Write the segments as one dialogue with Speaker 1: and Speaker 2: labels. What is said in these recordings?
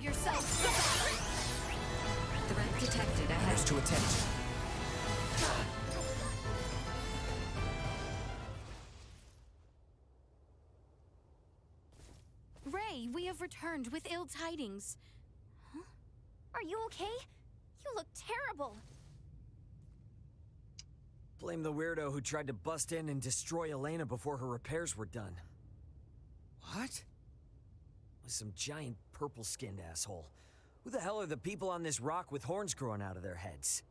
Speaker 1: yourself. Threat detected ahead.
Speaker 2: There's to attention.
Speaker 1: Ray, we have returned with ill tidings.
Speaker 3: Huh? Are you okay? You look terrible.
Speaker 2: Blame the weirdo who tried to bust in and destroy Elena before her repairs were done. What? Was some giant purple-skinned asshole. Who the hell are the people on this rock with horns growing out of their heads?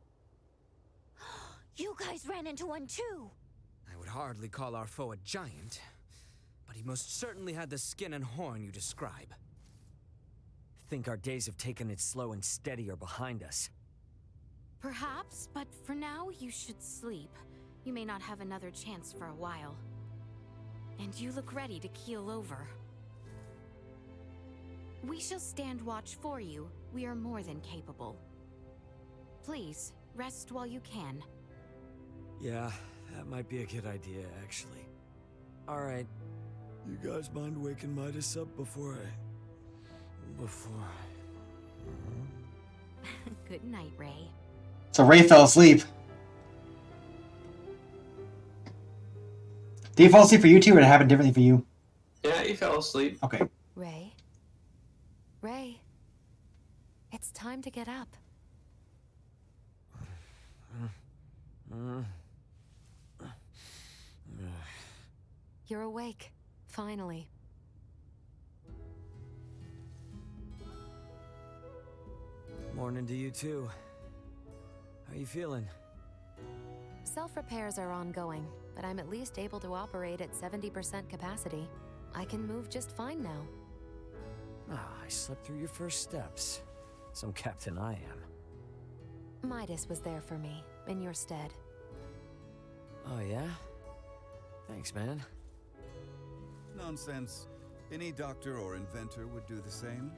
Speaker 3: You guys ran into one too.
Speaker 4: I would hardly call our foe a giant, but he most certainly had the skin and horn you describe.
Speaker 2: Think our days of taking it slow and steady are behind us.
Speaker 1: Perhaps, but for now, you should sleep. You may not have another chance for a while. And you look ready to keel over. We shall stand watch for you. We are more than capable. Please, rest while you can.
Speaker 2: Yeah, that might be a good idea, actually. Alright. You guys mind waking Midas up before I...
Speaker 1: Good night, Ray.
Speaker 5: So Ray fell asleep. Did he fall asleep for you too, or did it happen differently for you?
Speaker 6: Yeah, he fell asleep.
Speaker 5: Okay.
Speaker 7: Ray? Ray? It's time to get up. You're awake. Finally.
Speaker 2: Morning to you too. How you feeling?
Speaker 7: Self-repairs are ongoing, but I'm at least able to operate at 70% capacity. I can move just fine now.
Speaker 2: Ah, I slept through your first steps. Some captain I am.
Speaker 7: Midas was there for me, in your stead.
Speaker 2: Oh yeah? Thanks, man.
Speaker 8: Nonsense. Any doctor or inventor would do the same.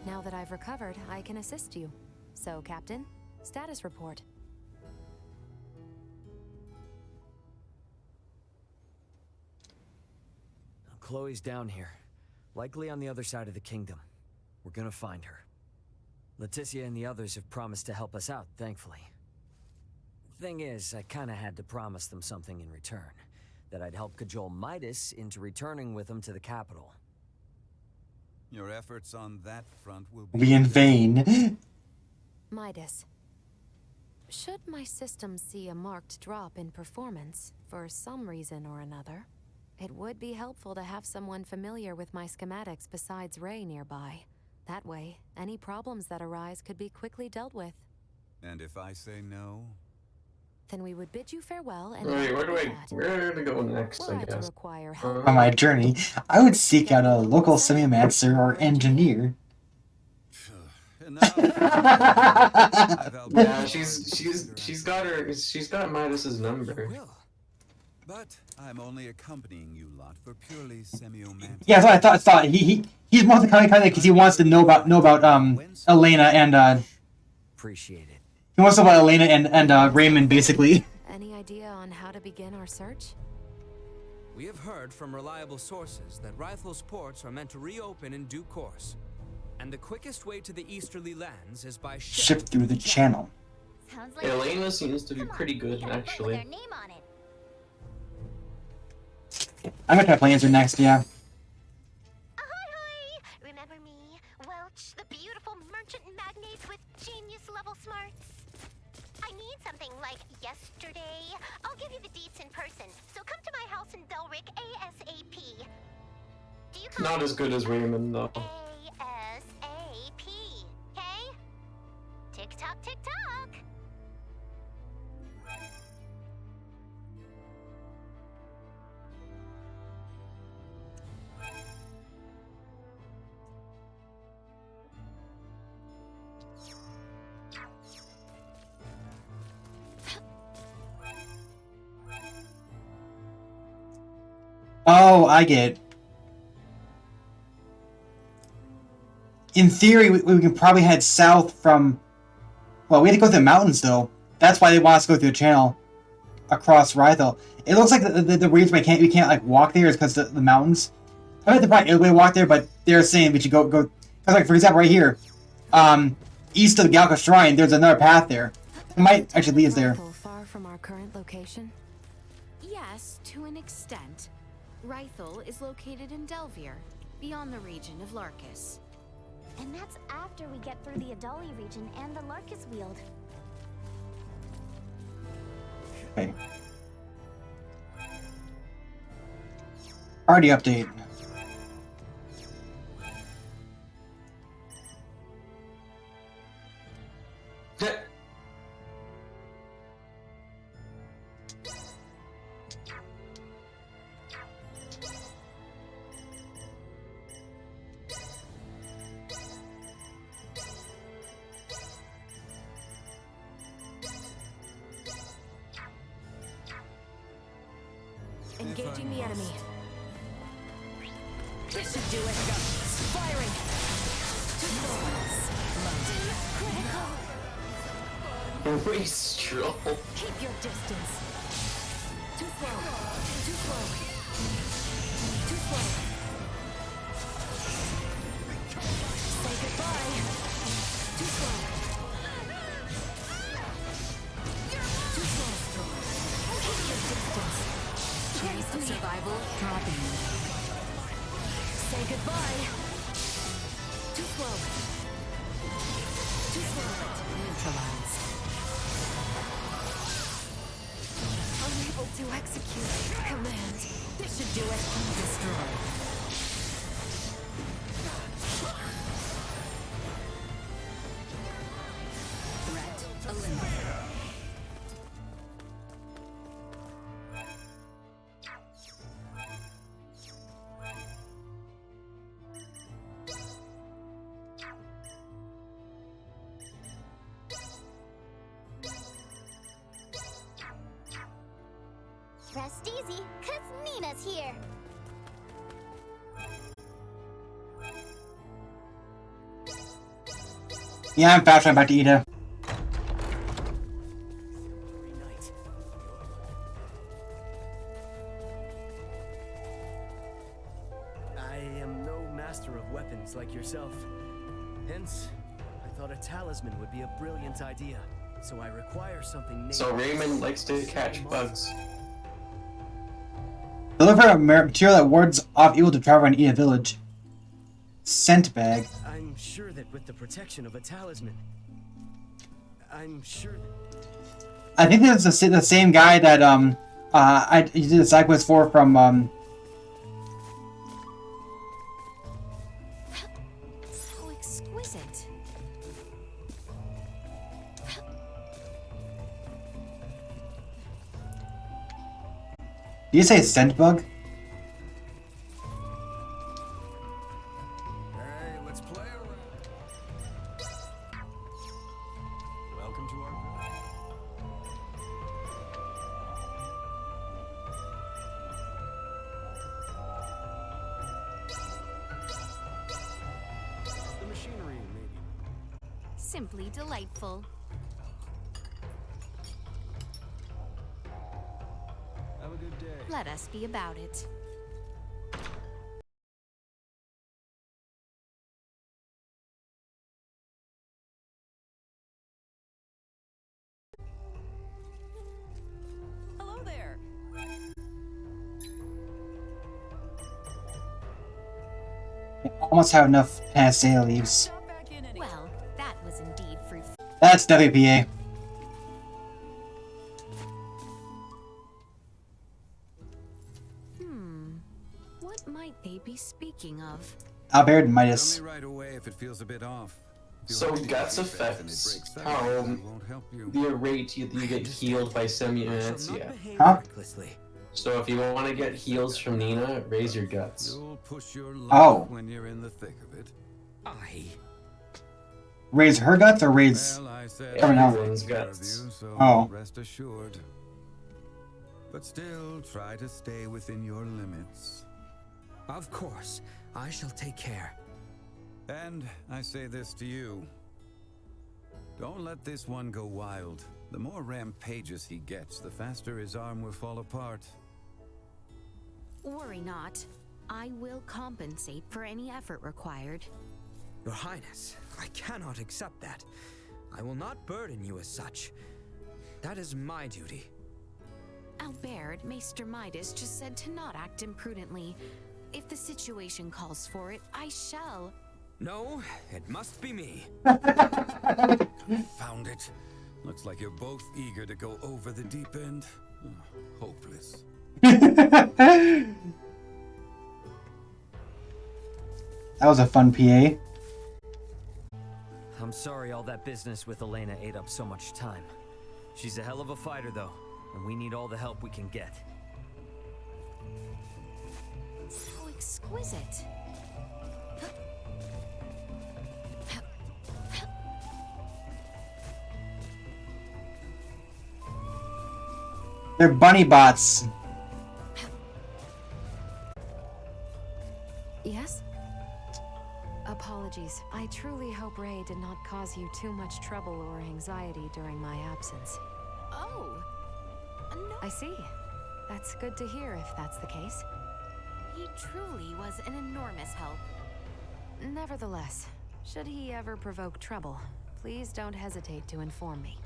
Speaker 7: Now that I've recovered, I can assist you. So, Captain, status report.
Speaker 2: Chloe's down here. Likely on the other side of the kingdom. We're gonna find her. Laeticia and the others have promised to help us out, thankfully. Thing is, I kinda had to promise them something in return. That I'd help cajole Midas into returning with them to the capital.
Speaker 8: Your efforts on that front will
Speaker 5: Be in vain.
Speaker 7: Midas. Should my system see a marked drop in performance, for some reason or another, it would be helpful to have someone familiar with my schematics besides Ray nearby. That way, any problems that arise could be quickly dealt with.
Speaker 8: And if I say no?
Speaker 7: Then we would bid you farewell and...
Speaker 6: Wait, where to go next,
Speaker 7: Were
Speaker 6: I
Speaker 7: I to
Speaker 6: guess?
Speaker 7: require help,
Speaker 5: On my journey, I would seek out a local semiomancer or engineer.
Speaker 8: Enough.
Speaker 6: Yeah, she's got Midas's number.
Speaker 8: Will. But I'm only accompanying you lot for purely semiomantic.
Speaker 5: Yeah, so I thought he's mostly coming because he wants to know about Elena and
Speaker 2: Appreciate it.
Speaker 5: he wants to know about Elena and Raymond basically.
Speaker 7: Any idea on how to begin our search?
Speaker 4: We have heard from reliable sources that Rythel's ports are meant to reopen in due course. And the quickest way to the easterly lands is by
Speaker 5: Ship through the channel.
Speaker 3: Sounds like
Speaker 6: Elena seems to be pretty good,
Speaker 3: we got a boat with
Speaker 6: actually.
Speaker 3: their name on it.
Speaker 5: I'm gonna try playing her next, yeah.
Speaker 3: Ahoy! Remember me, Welch, the beautiful merchant magnate with genius-level smarts? I need something like yesterday. I'll give you the deets in person, so come to my house in Delric ASAP. Do you
Speaker 6: Not as good as Raymond, though.
Speaker 3: ASAP, okay? Tick-tock, tick-tock.
Speaker 5: Oh, I get it. In theory, we can probably head south from... Well, we have to go through the mountains, though. That's why they want us to go through the channel across Rythel. It looks like the reason we can't like walk there is because the mountains. I bet the probably we walk there, but they're saying we should go. Cause like for example, right here, east of the Galka Shrine, there's another path there. It might actually lead us there.
Speaker 7: Far from our current location?
Speaker 1: Yes, to an extent. Rythel is located in Delvier, beyond the region of Larkus.
Speaker 3: And that's after we get through the Adali region and the Larkus Weald.
Speaker 5: Okay. Party update.
Speaker 7: Engaging the enemy. This should do it. Firing. Critical.
Speaker 6: Wastrel.
Speaker 7: Keep your distance. Too slow. Too slow. Too slow. Say goodbye. Too slow. Too slow. Keep your distance. Chance of survival dropping. Say goodbye. Too slow. Too slow. Neutralized. Unable to execute command. This should do it. Destroy. Threat eliminated.
Speaker 3: Rest easy, cause Nina's here.
Speaker 5: Yeah, I'm fast. I'm back to Ida.
Speaker 9: I am no master of weapons like yourself. Hence, I thought a talisman would be a brilliant idea. So I require something.
Speaker 6: So Raymond likes to catch bugs.
Speaker 5: Deliver a material that wards off evil to travel in Ida village. Scent bag.
Speaker 9: I'm sure that with the protection of a talisman, I'm sure that...
Speaker 5: I think that's the same guy that I did the side quest for from
Speaker 1: So exquisite.
Speaker 5: Did you say scent bug?
Speaker 8: Hey, let's play around. Welcome to our world.
Speaker 9: The machinery, maybe.
Speaker 1: Simply delightful.
Speaker 9: Have a good day.
Speaker 1: Let us be about it.
Speaker 7: Hello there.
Speaker 5: I almost have enough Panacea leaves.
Speaker 7: Drop back in any.
Speaker 1: Well, that was indeed fruitful.
Speaker 5: That's WPA.
Speaker 1: What might they be speaking of?
Speaker 5: Albert and
Speaker 8: Tell
Speaker 5: Midas.
Speaker 8: me right away if it feels a bit off. If you
Speaker 6: So
Speaker 8: have any
Speaker 6: guts
Speaker 8: defects and it
Speaker 6: affects
Speaker 8: breaks that,
Speaker 6: how
Speaker 8: that won't help you.
Speaker 6: the rate you get healed by
Speaker 9: I shall not
Speaker 6: Semi-Anancia.
Speaker 9: behave
Speaker 5: Huh?
Speaker 9: recklessly.
Speaker 6: So if you want to get heals from Nina, raise your guts.
Speaker 8: You'll push your luck
Speaker 5: Oh.
Speaker 8: when you're in the thick of it.
Speaker 5: Raise her guts or raise...
Speaker 8: Well, I said
Speaker 5: Everyone else.
Speaker 6: Everyone's
Speaker 8: take care of
Speaker 6: guts.
Speaker 8: you, so
Speaker 5: Oh.
Speaker 8: rest assured. But still, try to stay within your limits.
Speaker 4: Of course, I shall take care.
Speaker 8: And I say this to you. Don't let this one go wild. The more rampageous he gets, the faster his arm will fall apart.
Speaker 1: Worry not. I will compensate for any effort required.
Speaker 4: Your Highness, I cannot accept that. I will not burden you as such. That is my duty.
Speaker 1: Albert, Maester Midas just said to not act imprudently. If the situation calls for it, I shall.
Speaker 4: No, it must be me.
Speaker 8: Found it. Looks like you're both eager to go over the deep end. Hopeless.
Speaker 5: That was a fun PA.
Speaker 2: I'm sorry all that business with Elena ate up so much time. She's a hell of a fighter, though, and we need all the help we can get.
Speaker 1: So exquisite.
Speaker 5: They're bunny bots.
Speaker 7: Yes? Apologies. I truly hope Ray did not cause you too much trouble or anxiety during my absence.
Speaker 1: Oh, no.
Speaker 7: I see. That's good to hear if that's the case.
Speaker 1: He truly was an enormous help.
Speaker 7: Nevertheless, should he ever provoke trouble, please don't hesitate to inform me.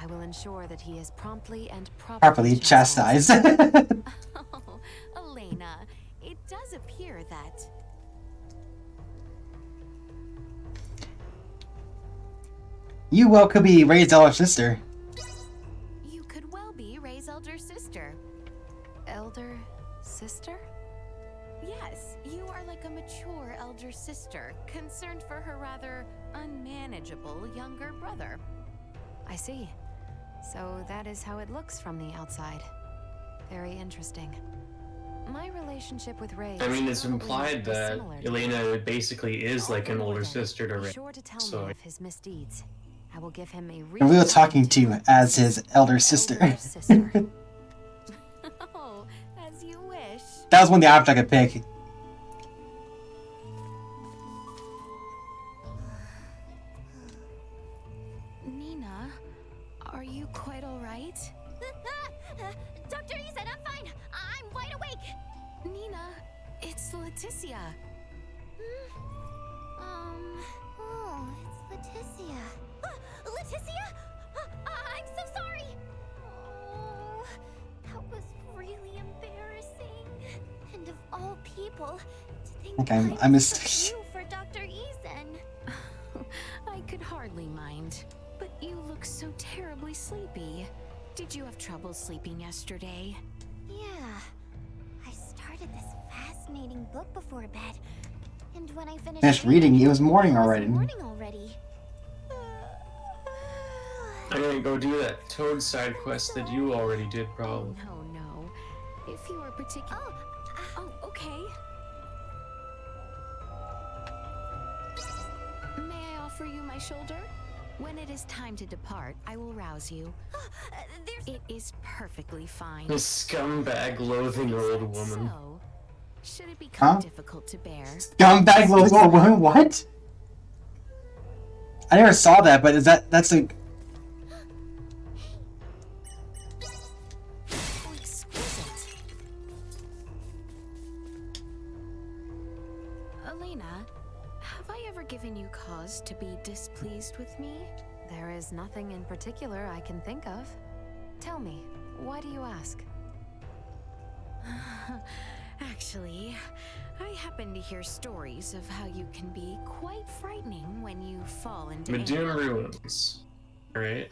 Speaker 7: I will ensure that he is promptly and
Speaker 5: Properly chastised.
Speaker 1: Oh, Elena, it does appear that...
Speaker 5: You well could be Ray's elder sister.
Speaker 1: You could well be Ray's elder sister.
Speaker 7: Elder sister?
Speaker 1: Yes, you are like a mature elder sister, concerned for her rather unmanageable younger brother.
Speaker 7: I see. So that is how it looks from the outside. Very interesting. My relationship with Ray.
Speaker 6: I mean, it's
Speaker 7: probably
Speaker 6: implied
Speaker 7: not
Speaker 6: that
Speaker 7: dissimilar to
Speaker 6: Elena basically is like an older
Speaker 7: Then,
Speaker 6: sister to
Speaker 7: be
Speaker 6: Ray.
Speaker 7: sure to tell
Speaker 6: So
Speaker 7: me of his misdeeds. I will give him a
Speaker 5: And we were talking to as his elder sister.
Speaker 1: Oh, as you wish.
Speaker 5: That was one of the options I could pick.
Speaker 1: Nina, are you quite alright?
Speaker 3: Dr. Ethan, I'm fine. I'm wide awake.
Speaker 1: Nina, it's Laeticia.
Speaker 3: Oh, it's Laeticia. Laeticia? I'm so sorry. Oh, that was really embarrassing. And of all people, to think
Speaker 5: Okay, I
Speaker 3: I
Speaker 5: missed.
Speaker 3: you for Dr. Ethan.
Speaker 1: I could hardly mind. But you look so terribly sleepy. Did you have trouble sleeping yesterday?
Speaker 3: Yeah. I started this fascinating book before bed. And when I finished
Speaker 5: Reading, it was morning already.
Speaker 3: morning already.
Speaker 6: I'm gonna go do that Toad side quest that you already did, probably.
Speaker 1: Oh, no. If you are particular... Oh, okay. May I offer you my shoulder? When it is time to depart, I will rouse you. It is perfectly fine.
Speaker 6: The scumbag, loathing old woman.
Speaker 1: So, should it become
Speaker 5: Huh?
Speaker 1: difficult to bear?
Speaker 5: Scumbag little old woman, what? I never saw that, but is that's a...
Speaker 1: Oh, exquisite. Elena, have I ever given you cause to be displeased with me?
Speaker 7: There is nothing in particular I can think of. Tell me, why do you ask?
Speaker 1: Actually, I happen to hear stories of how you can be quite frightening when you fall into
Speaker 6: Madoon
Speaker 1: anger.
Speaker 6: Ruins. Alright.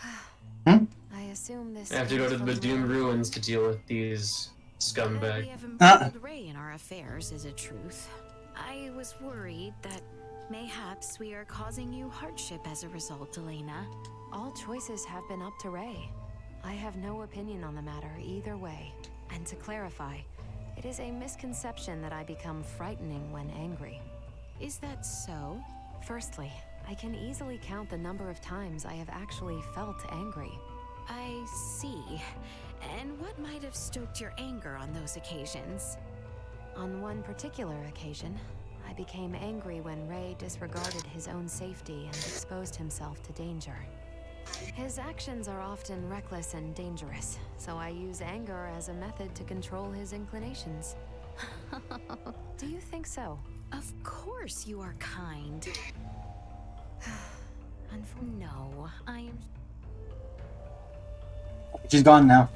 Speaker 7: I assume this.
Speaker 6: I have to go to the
Speaker 7: stems from
Speaker 6: Madoon
Speaker 7: Ray.
Speaker 6: Ruins to deal with these
Speaker 1: That we
Speaker 6: scumbags.
Speaker 1: have embroiled Ray in our affairs is a truth. I was worried that mayhaps we are causing you hardship as a result, Elena.
Speaker 7: All choices have been up to Ray. I have no opinion on the matter either way. And to clarify, it is a misconception that I become frightening when angry.
Speaker 1: Is that so?
Speaker 7: Firstly, I can easily count the number of times I have actually felt angry.
Speaker 1: I see. And what might have stoked your anger on those occasions?
Speaker 7: On one particular occasion, I became angry when Ray disregarded his own safety and exposed himself to danger. His actions are often reckless and dangerous, so I use anger as a method to control his inclinations. Do you think so?
Speaker 1: Of course you are kind. And for no, I am...
Speaker 5: She's gone now.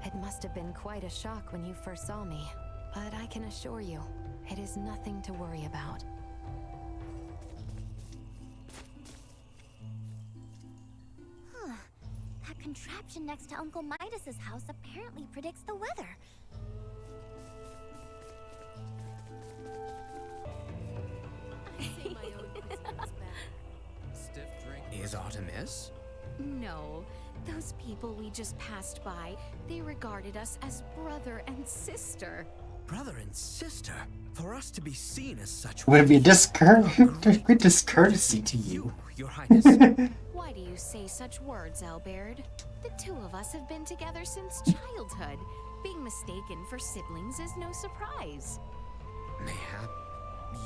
Speaker 7: It must have been quite a shock when you first saw me, but I can assure you, it is nothing to worry about.
Speaker 3: Huh. That contraption next to Uncle Midas's house apparently predicts the weather.
Speaker 4: Stiff drink. Is Artemis?
Speaker 1: No, those people we just passed by, they regarded us as brother and sister.
Speaker 4: Brother and sister? For us to be seen as such...
Speaker 5: Would it be a discourtesy to you?
Speaker 4: Your Highness.
Speaker 1: Why do you say such words, Elbaird? The two of us have been together since childhood. Being mistaken for siblings is no surprise.
Speaker 4: Mayhap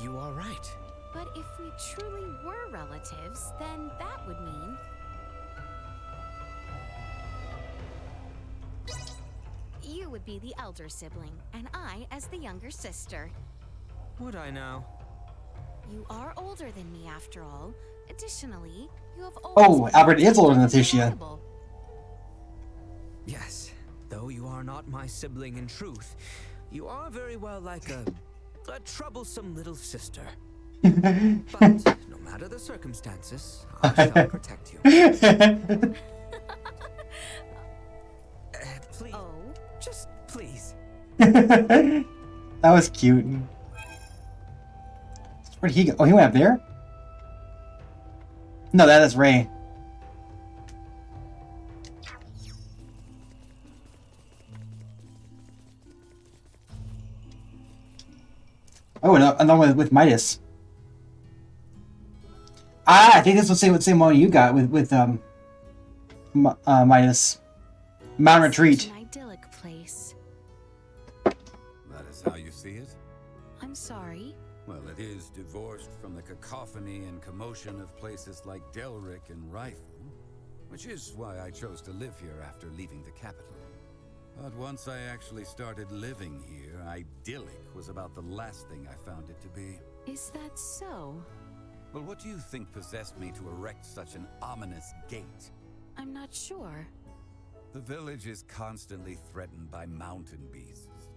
Speaker 4: you are right.
Speaker 1: But if we truly were relatives, then that would mean... you would be the elder sibling, and I as the younger sister.
Speaker 4: Would I now?
Speaker 1: You are older than me, after all. Additionally, you have always
Speaker 5: Oh,
Speaker 1: been
Speaker 5: Albert is older than Laeticia.
Speaker 1: reliable.
Speaker 4: Yes, though you are not my sibling in truth, you are very well like a troublesome little sister. But no matter the circumstances, I shall protect you. Please,
Speaker 1: Oh,
Speaker 4: just please.
Speaker 5: That was cute. Where'd he go? Oh, he went up there? No, that is Ray. Oh, another one with Midas. Ah, I think this was the same one you got with Midas. Mount Retreat.
Speaker 1: such an idyllic place.
Speaker 8: That is how you see it?
Speaker 1: I'm sorry.
Speaker 8: Well, it is divorced from the cacophony and commotion of places like Delric and Rifle, which is why I chose to live here after leaving the capital. But once I actually started living here, idyllic was about the last thing I found it to be.
Speaker 1: Is that so?
Speaker 8: Well, what do you think possessed me to erect such an ominous gate?
Speaker 1: I'm not sure.
Speaker 8: The village is constantly threatened by mountain beasts,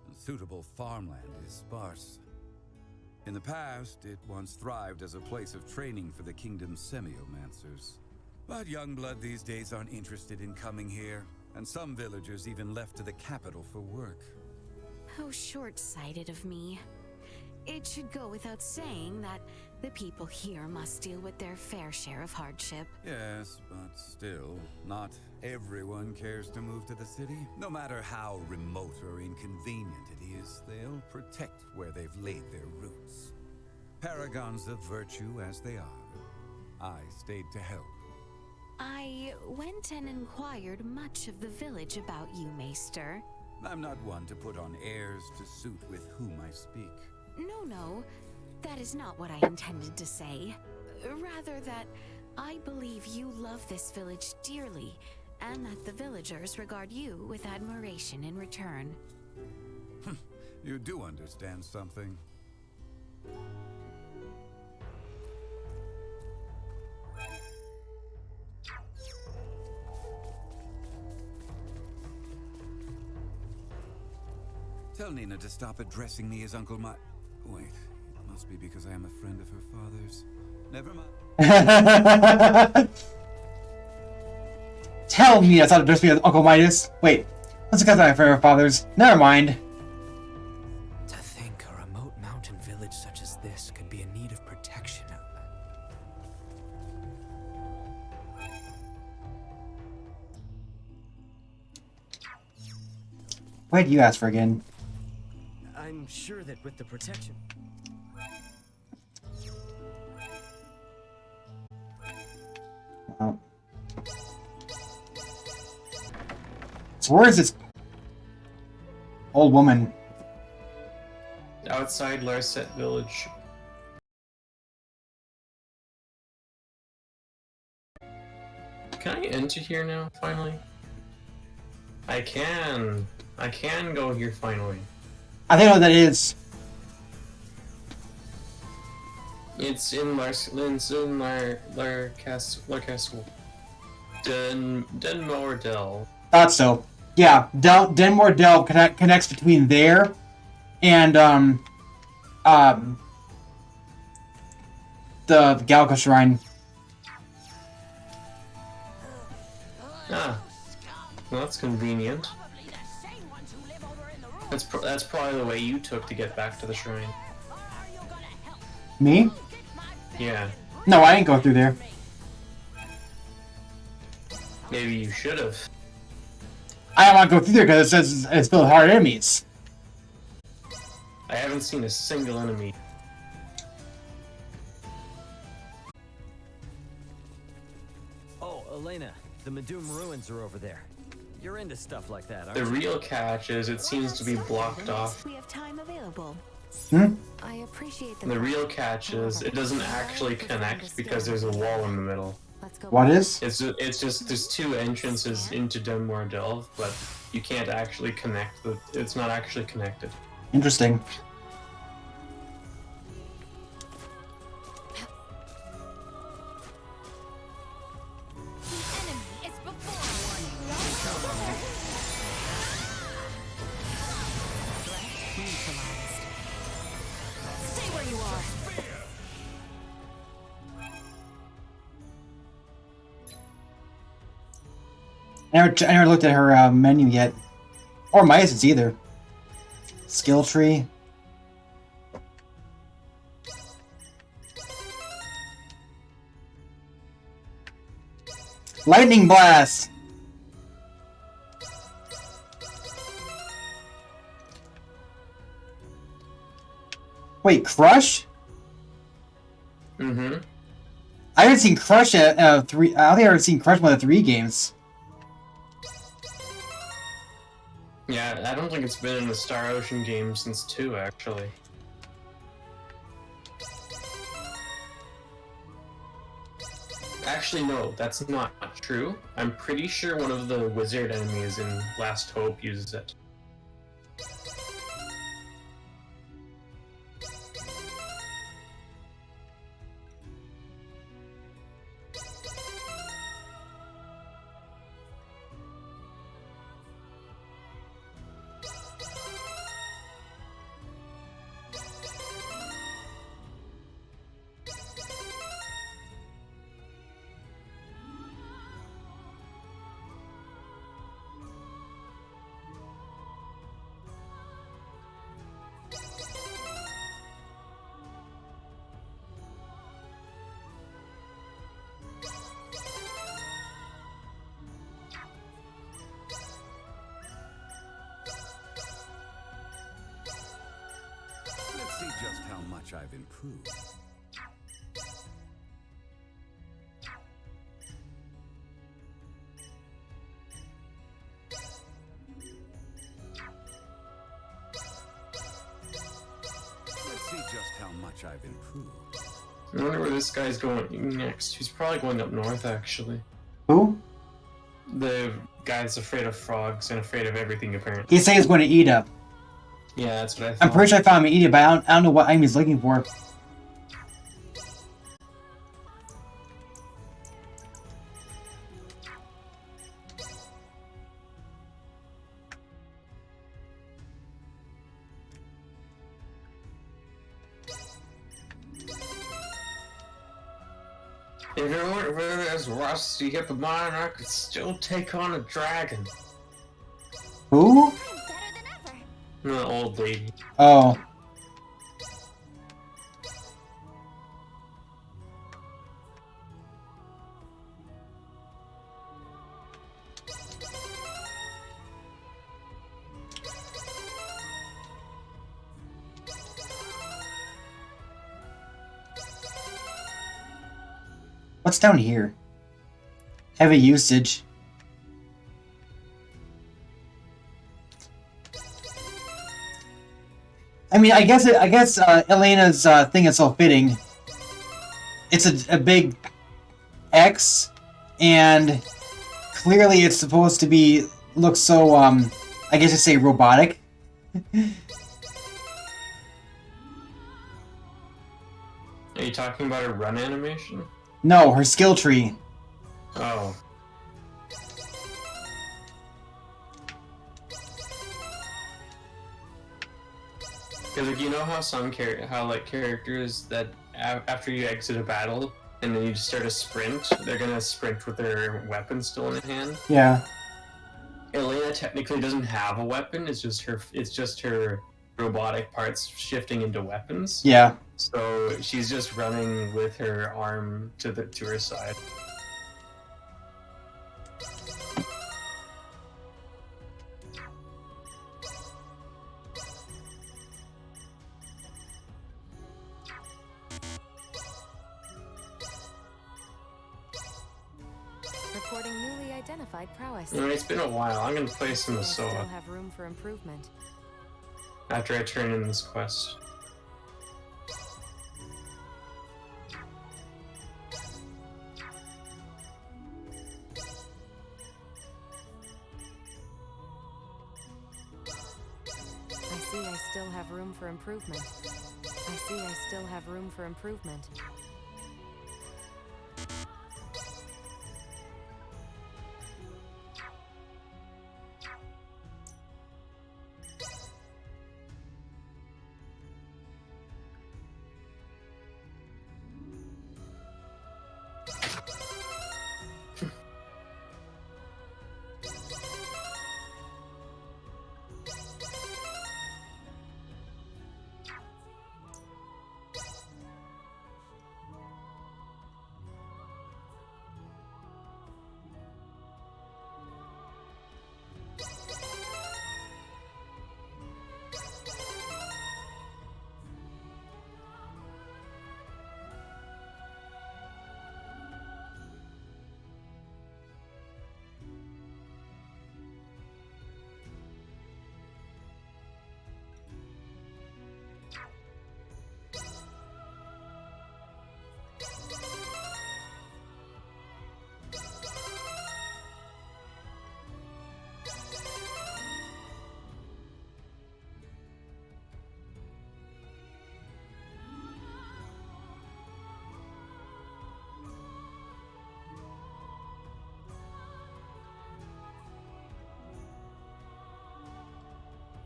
Speaker 8: and suitable farmland is sparse. In the past, it once thrived as a place of training for the kingdom's semiomancers. But young blood these days aren't interested in coming here, and some villagers even left to the capital for work.
Speaker 1: How short-sighted of me. It should go without saying that the people here must deal with their fair share of hardship.
Speaker 8: Yes, but still, not everyone cares to move to the city. No matter how remote or inconvenient it is, they'll protect where they've laid their roots. Paragons of virtue as they are, I stayed to help.
Speaker 1: I went and inquired much of the village about you, Maester.
Speaker 8: I'm not one to put on airs to suit with whom I speak.
Speaker 1: No, that is not what I intended to say. Rather that I believe you love this village dearly, and that the villagers regard you with admiration in return.
Speaker 8: You do understand something. Tell Nina to stop addressing me as Uncle Mi... Wait, it must be because I am a friend of her father's. Never mind.
Speaker 5: Tell me that's how to address me as Uncle Midas. Wait, that's because I'm a friend of her father's. Never mind.
Speaker 4: To think a remote mountain village such as this could be in need of protection.
Speaker 5: Why did you ask for again?
Speaker 9: I'm sure that with the protection...
Speaker 5: Oh. So where is this old woman?
Speaker 6: Outside Larset Village. Can I enter here now, finally? I can. I can go here finally.
Speaker 5: I think I know what that is.
Speaker 6: It's in Castle. Denmore Dell.
Speaker 5: Thought so. Yeah, Denmore Delve connects between there and the Galca Shrine.
Speaker 6: Ah, well, that's convenient. That's probably the way you took to get back to the shrine.
Speaker 5: Me?
Speaker 6: Yeah.
Speaker 5: No, I didn't go through there.
Speaker 6: Maybe you should have.
Speaker 5: I don't want to go through there because it says it's filled with hard enemies.
Speaker 6: I haven't seen a single enemy.
Speaker 2: Oh, Elena, the Medum ruins are over there. You're into stuff like that, aren't
Speaker 6: The
Speaker 2: you?
Speaker 6: real catch is it seems to be blocked off.
Speaker 1: We have time available.
Speaker 7: I appreciate
Speaker 6: The real catch is it doesn't actually connect because there's a wall in the middle.
Speaker 7: Let's go.
Speaker 5: What is?
Speaker 6: It's just there's two entrances into Denmore Delve, but you can't actually connect it's not actually connected.
Speaker 5: Interesting.
Speaker 1: Stay where you are.
Speaker 5: I never looked at her menu yet. Or Mias's either. Skill tree. Lightning Blast! Wait, Crush?
Speaker 6: Mm-hmm.
Speaker 5: I haven't seen Crush at 3. I don't think I've ever seen Crush more than 3 games.
Speaker 6: Yeah, I don't think it's been in the Star Ocean game since 2, actually. Actually, no, that's not true. I'm pretty sure one of the wizard enemies in Last Hope uses it.
Speaker 8: Let's see just how much I've improved. Let's see just how much I've improved.
Speaker 6: I wonder where this guy's going next. He's probably going up north, actually.
Speaker 5: Who?
Speaker 6: The guy that's afraid of frogs and afraid of everything, apparently.
Speaker 5: He's saying he's going to Ida.
Speaker 6: Yeah, that's what I thought.
Speaker 5: I'm pretty sure I found him in Ida, but I don't know what item he's looking for.
Speaker 6: If it weren't for this rusty hip of mine, I could still take on a dragon.
Speaker 5: Who?
Speaker 3: I'm better than ever.
Speaker 6: The old lady.
Speaker 5: Oh. What's down here? Heavy usage. I mean, I guess Elena's thing is so fitting. It's a big X, and clearly it's supposed to be look so I guess you say robotic.
Speaker 6: Are you talking about her run animation?
Speaker 5: No, her skill tree.
Speaker 6: Oh. Because like, you know how some characters that after you exit a battle and then you just start a sprint, they're gonna sprint with their weapon still in hand.
Speaker 5: Yeah.
Speaker 6: Elena technically doesn't have a weapon. It's just her robotic parts shifting into weapons.
Speaker 5: Yeah.
Speaker 6: So she's just running with her arm to her side.
Speaker 7: Reporting newly identified prowess.
Speaker 6: You know, it's been a while. I'm gonna play some
Speaker 7: I still
Speaker 6: Asoa
Speaker 7: have room for improvement.
Speaker 6: after I turn in this quest.
Speaker 7: I see I still have room for improvement. I see I still have room for improvement.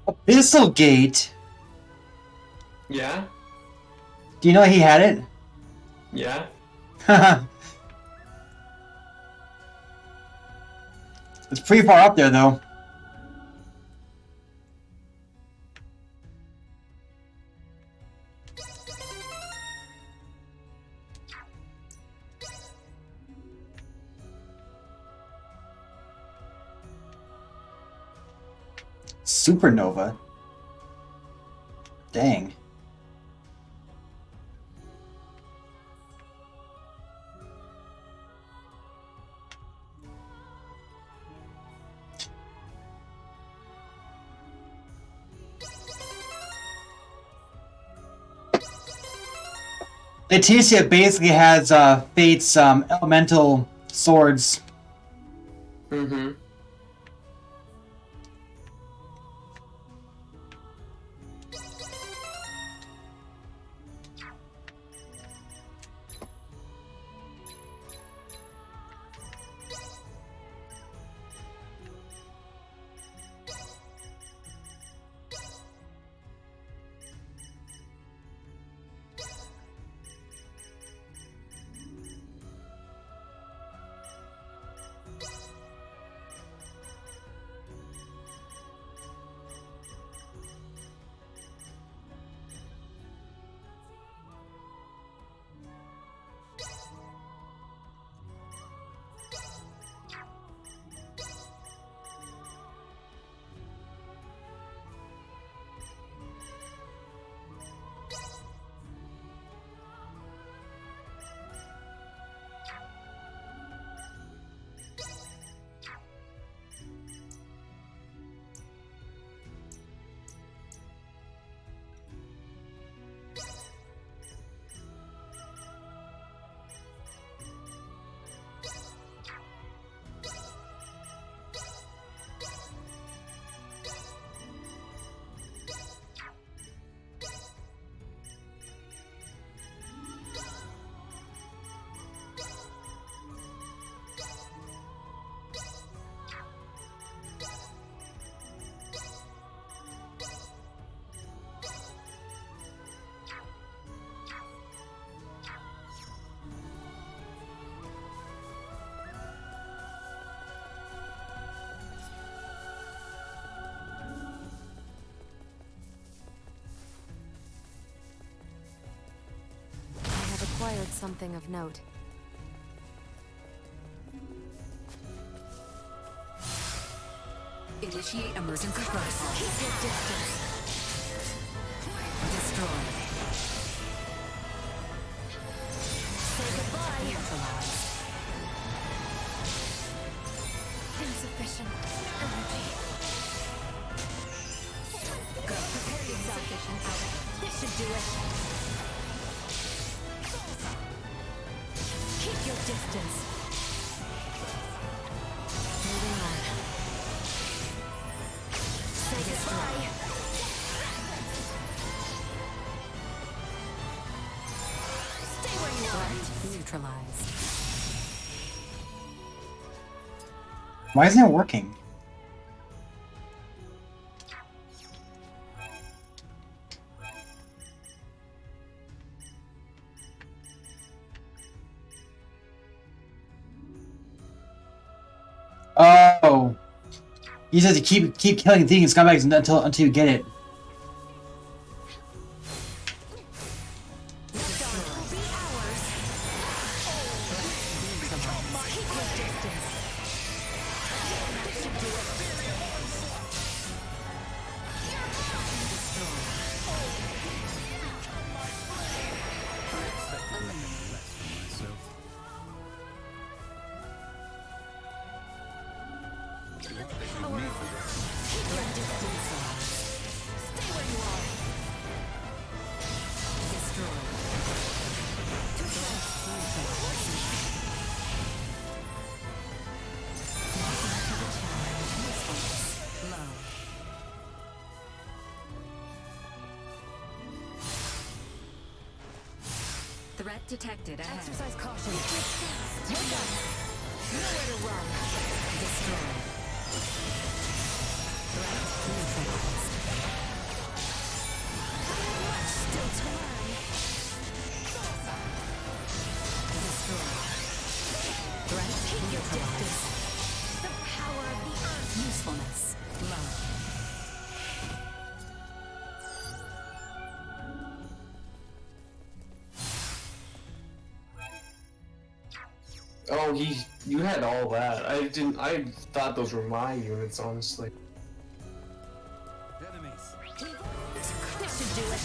Speaker 5: Abyssal Gate.
Speaker 6: Yeah?
Speaker 5: Do you know he had it?
Speaker 6: Yeah?
Speaker 5: It's pretty far up there, though. Supernova. Dang. Laeticia basically has Fate's elemental swords.
Speaker 6: Mm-hmm.
Speaker 7: acquired something of note.
Speaker 10: Initiate emergency protocol. Keep your distance. Destroy.
Speaker 7: Say goodbye. Neutralized. Insufficient energy. Go. Prepare yourself. This should do it. Keep your distance. Moving on. Say goodbye. Stay where you are.
Speaker 10: Neutralized.
Speaker 5: Why isn't it working? Oh, he says to keep killing things, scumbags until you get it.
Speaker 10: Threat detected ahead.
Speaker 7: Exercise caution. Wake up. Nowhere to run.
Speaker 10: Destroy. Threat neutralized.
Speaker 7: Much still to learn.
Speaker 10: Destroy. Threat neutralized.
Speaker 7: The power of the earth.
Speaker 10: Usefulness low.
Speaker 6: Oh, you had all that. I thought those were my units, honestly.
Speaker 8: Enemies.
Speaker 7: This should do it.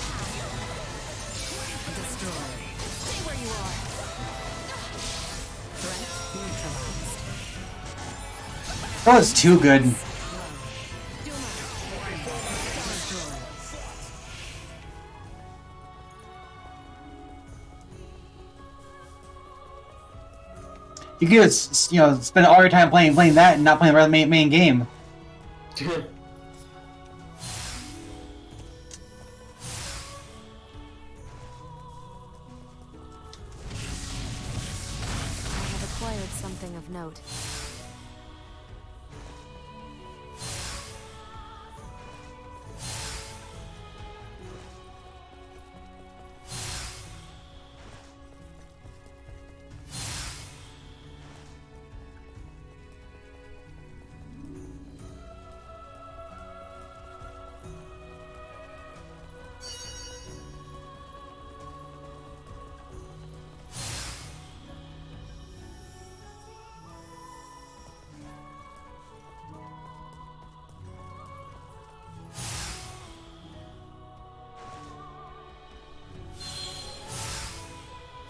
Speaker 10: Destroy.
Speaker 7: Stay where you are.
Speaker 10: Threat neutralized.
Speaker 5: That was too good.
Speaker 10: Destroy.
Speaker 5: You could just, spend all your time playing that and not playing the main game.
Speaker 7: I have acquired something of note.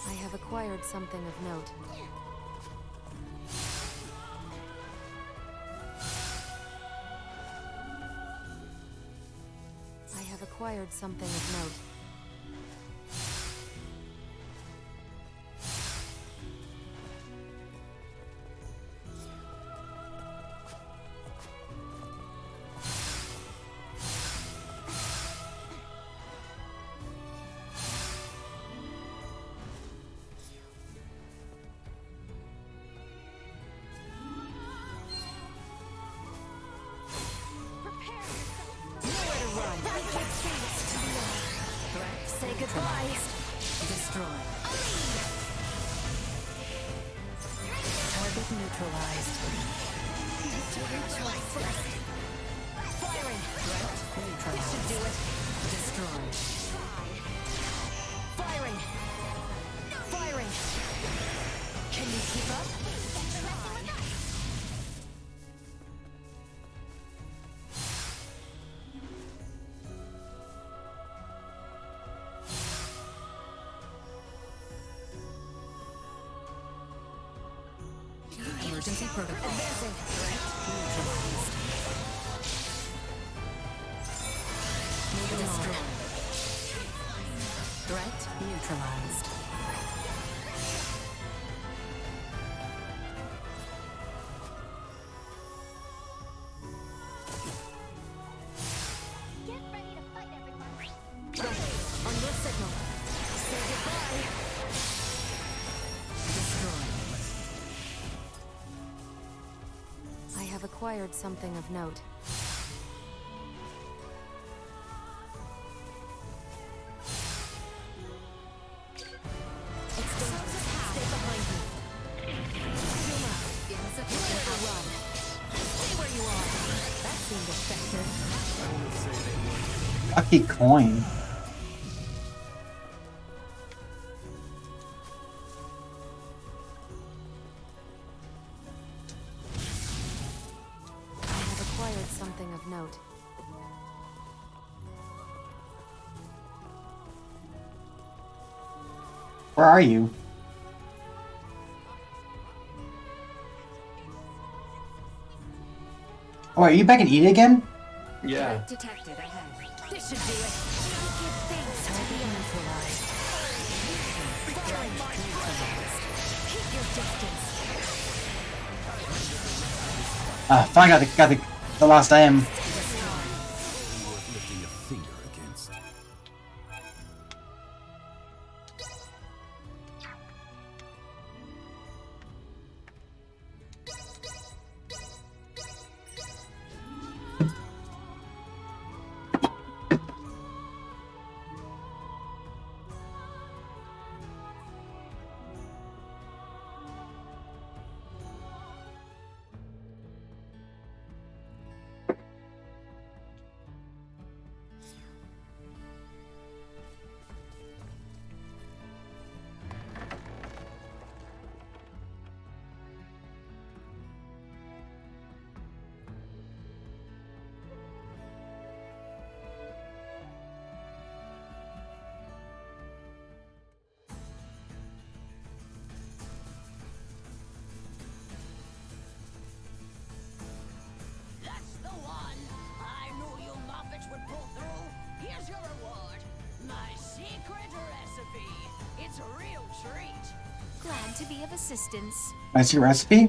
Speaker 7: I have acquired something of note. I have acquired something of note. Say goodbye.
Speaker 10: Destroy.
Speaker 7: Target neutralized. Firing.
Speaker 10: Neutralized.
Speaker 7: Should do it.
Speaker 10: Destroy.
Speaker 7: Firing. Firing.
Speaker 10: Emergency protocol. Threat neutralized. Moving on. Threat neutralized.
Speaker 3: Get ready to fight, everyone.
Speaker 7: On your signal. Say goodbye.
Speaker 10: Destroyed.
Speaker 7: I have acquired something of note. It's dangerous. Stay behind me. Zoom out. Insufficient to run. Stay where you are. That seemed effective.
Speaker 9: I wouldn't say they would.
Speaker 5: Lucky coin.
Speaker 7: I have acquired something of note.
Speaker 5: Where are you? Oh, are you back in Eden again?
Speaker 6: Yeah.
Speaker 10: Detected ahead.
Speaker 7: This should do it. Give thanks to be neutralized. Keep your distance.
Speaker 5: Finally got the last item.
Speaker 8: Worth lifting a finger against.
Speaker 11: That's the one! I knew you Muppets would pull through. Here's your reward. My secret recipe. It's a real treat.
Speaker 1: Glad to be of assistance.
Speaker 5: I see a recipe.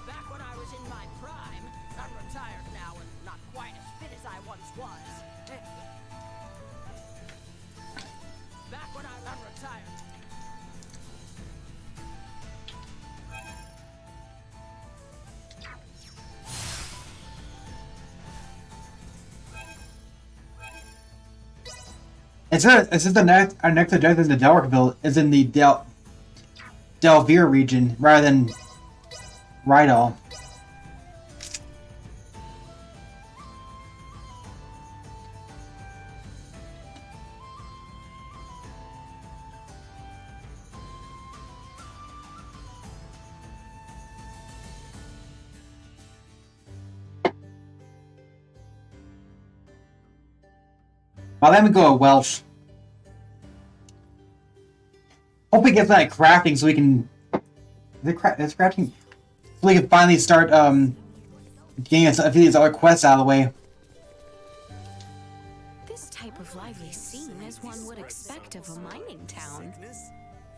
Speaker 11: Back when I was in my prime, I'm retired now and not quite as fit as I once was. Back when I'm retired.
Speaker 5: It says our next objective in the Delrickville is in the Delvere region rather than Rydal. Well, let me go with Welsh. Hope we get that crafting so we can. It's crafting. So we can finally start getting a few of these other quests out of the way.
Speaker 1: This type of lively scene is one would expect of a mining town.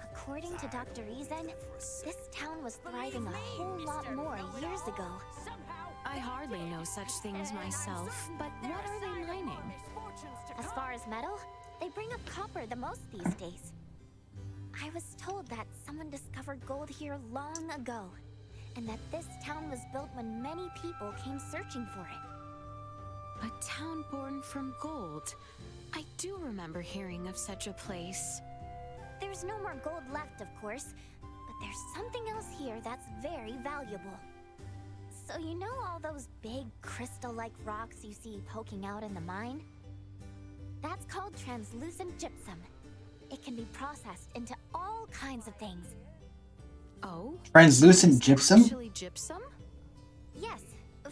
Speaker 3: According to Dr. Reason, this town was thriving a whole lot more years ago.
Speaker 1: I hardly know such things myself, but what are they mining?
Speaker 3: As far as metal, they bring up copper the most these days. I was told that someone discovered gold here long ago, and that this town was built when many people came searching for it.
Speaker 1: A town born from gold. I do remember hearing of such a place.
Speaker 3: There's no more gold left, of course, but there's something else here that's very valuable. So you know all those big crystal-like rocks you see poking out in the mine? That's called translucent gypsum. It can be processed into all kinds of things.
Speaker 1: Oh?
Speaker 5: Translucent gypsum?
Speaker 1: Actually gypsum?
Speaker 3: Yes,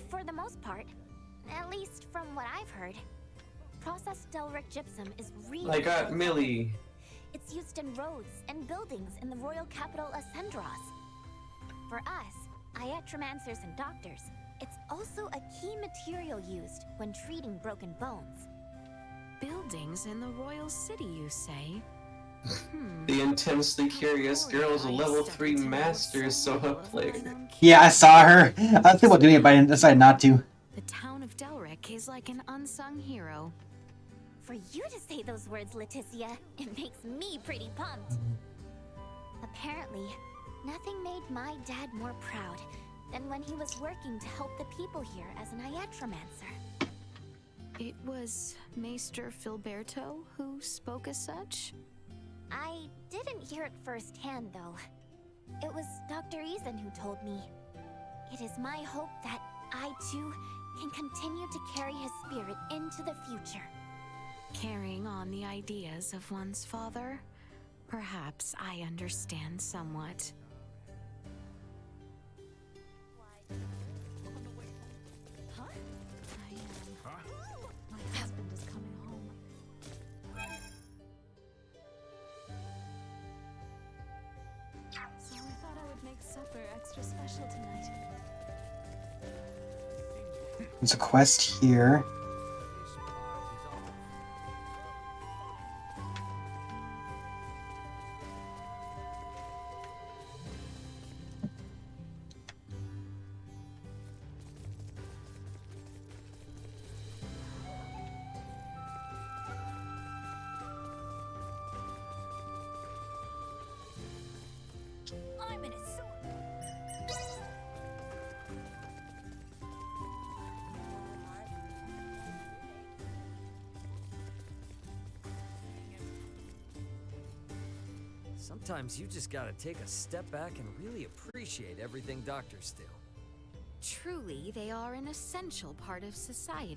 Speaker 3: for the most part. At least from what I've heard. Processed Delrick gypsum is really
Speaker 6: I got
Speaker 3: high
Speaker 6: Millie.
Speaker 3: quality. It's used in roads and buildings in the royal capital Ascendros. For us, iatromancers and doctors, it's also a key material used when treating broken bones.
Speaker 1: Buildings in the royal city, you say?
Speaker 6: The intensely curious girl is a level 3 master Soha player.
Speaker 5: Yeah, I saw her. I was thinking about doing it, but I decided not to.
Speaker 1: The town of Delric is like an unsung hero.
Speaker 3: For you to say those words, Laeticia, it makes me pretty pumped. Apparently, nothing made my dad more proud than when he was working to help the people here as an iatromancer.
Speaker 1: It was Maester Filberto who spoke as such?
Speaker 3: I didn't hear it firsthand, though. It was Dr. Eason who told me. It is my hope that I, too, can continue to carry his spirit into the future.
Speaker 1: Carrying on the ideas of one's father? Perhaps I understand somewhat.
Speaker 3: Huh?
Speaker 1: I am. My husband is coming home. So I thought I would make supper extra special tonight.
Speaker 5: There's a quest here.
Speaker 3: I'm in a
Speaker 2: Sometimes you just gotta take a step back and really appreciate everything doctors do.
Speaker 1: Truly, they are an essential part of society.